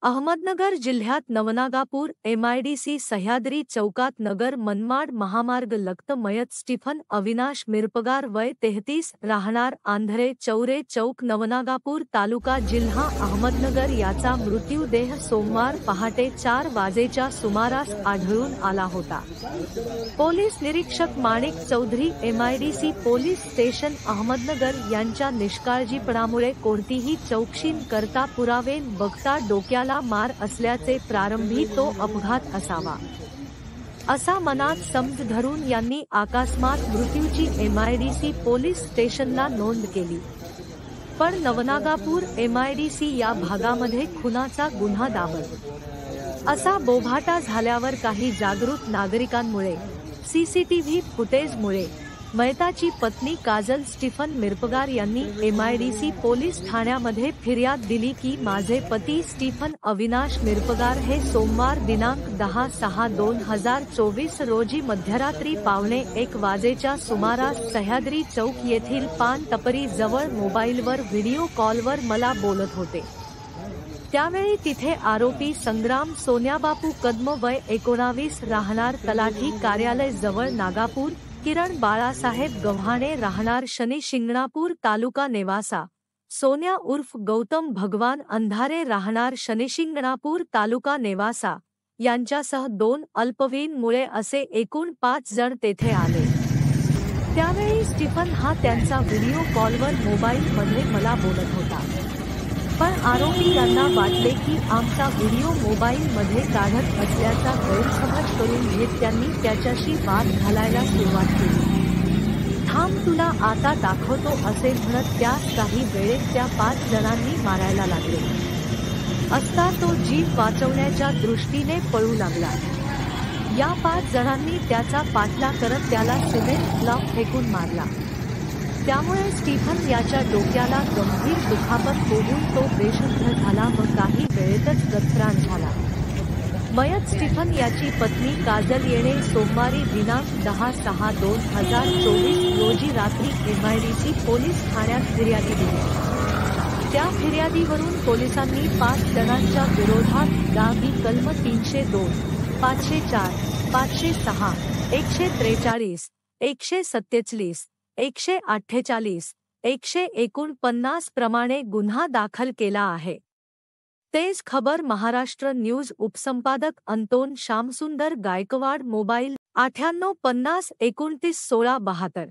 अहमदनगर जिल्ह्यात नवनागापूर एमआयडीसी सह्याद्री चौकात नगर मनमाड महामार्ग लगत मयत स्टीफन अविनाश मिरपगार वय 33 राहणार आंधरे चौरे चौक नवनागापूर तालुका जिल्हा अहमदनगर याचा मृत्यूदेह सोमवार पहाटे 4 वाजेच्या सुमारास आढळून आला होता। पोलीस निरीक्षक Manik Chaudhari MIDC police station Ahmednagar यांच्या निष्काळजीपणामुळे कोणतीही चौकशी करता पुरावे बघता डोक्याला मार असल्याचे प्रारंभी तो अपघात असावा असा मनात समज धरून यांनी अकस्मात मृत्यूची एमआयडीसी पोलीस स्टेशनला नोंद केली। पण नवनागापूर एमआयडीसी या भागामध्ये खुनाचा गुन्हा दाखल असा बोभाटा झाल्यावर काही जागृत नागरिकांमुळे सीसीटीव्ही फुटेजमुळे मयताची पत्नी काजल स्टीफन मिरपगार यांनी एमआयडीसी पोलीस ठाण्यामध्ये फिर्याद दिली की माझे पती स्टीफन अविनाश मिरपगार हे सोमवार दिनांक 10/6/2024 रोजी मध्यरात्री 12:15 वाजेच्या सुमारास सह्याद्री चौक येथील पान टपरी जवळ मोबाईलवर व्हिडिओ कॉलवर मला बोलत होते। त्यावेळी तिथे आरोपी संग्राम सोन्याबापू कदम वय 19 राहणार तलाठी कार्यालय जवळ नागापूर, किरण बाळासाहेब गव्हाणे राहणार शनी शिंगणापूर तालुका नेवासा, सोन्या उर्फ गौतम भगवान अंधारे राहणार शनिशिंगणापूर तालुका नेवासा यांच्यासह 2 अल्पवयीन मुळे असे एकूण 5 जण तेथे आले। त्यावेळी स्टीफन हा त्यांचा व्हिडिओ कॉलवर मोबाईलमध्ये मला बोलत होता। पण आरोपी यांना वाटले की आमचा व्हिडिओ मोबाईलमध्ये काढत असल्याचा गैरसमज करून घेत त्यांनी त्याच्याशी वाद घालायला सुरुवात केली। थांब तुला आता दाखवतो असे म्हणत त्यास काही वेळेत त्या 5 जणांनी मारायला लागले असता तो जीव वाचवण्याच्या दृष्टीने पळू लागला। या 5 जणांनी त्याचा पाठलाग करत त्याला सिमेंट ब्लॉक फेकून मारला। त्यामुळे स्टीफन याच्या डोक्याला गंभीर दुखापत होऊन तो बेशुद्ध झाला व काही वेळेतच गतप्राण झाला। मयत स्टीफन याची पत्नी काजल येणे सोमवारी दिनांक 10/6/2024 रोजी रात्री एमआयडीसी पोलीस ठाण्यात फिर्यादी दिली। त्या फिर्यादीवरून पोलिसांनी 5 जणांच्या विरोधात दाबी कलम 302, 504, 506, 143, 147, 148, 149 प्रमाणे गुन्हा दाखल केला आहे। तेज खबर महाराष्ट्र न्यूज उपसंपादक अंतोन श्यामसुंदर गायकवाड मोबाईल 9850 29 16 72।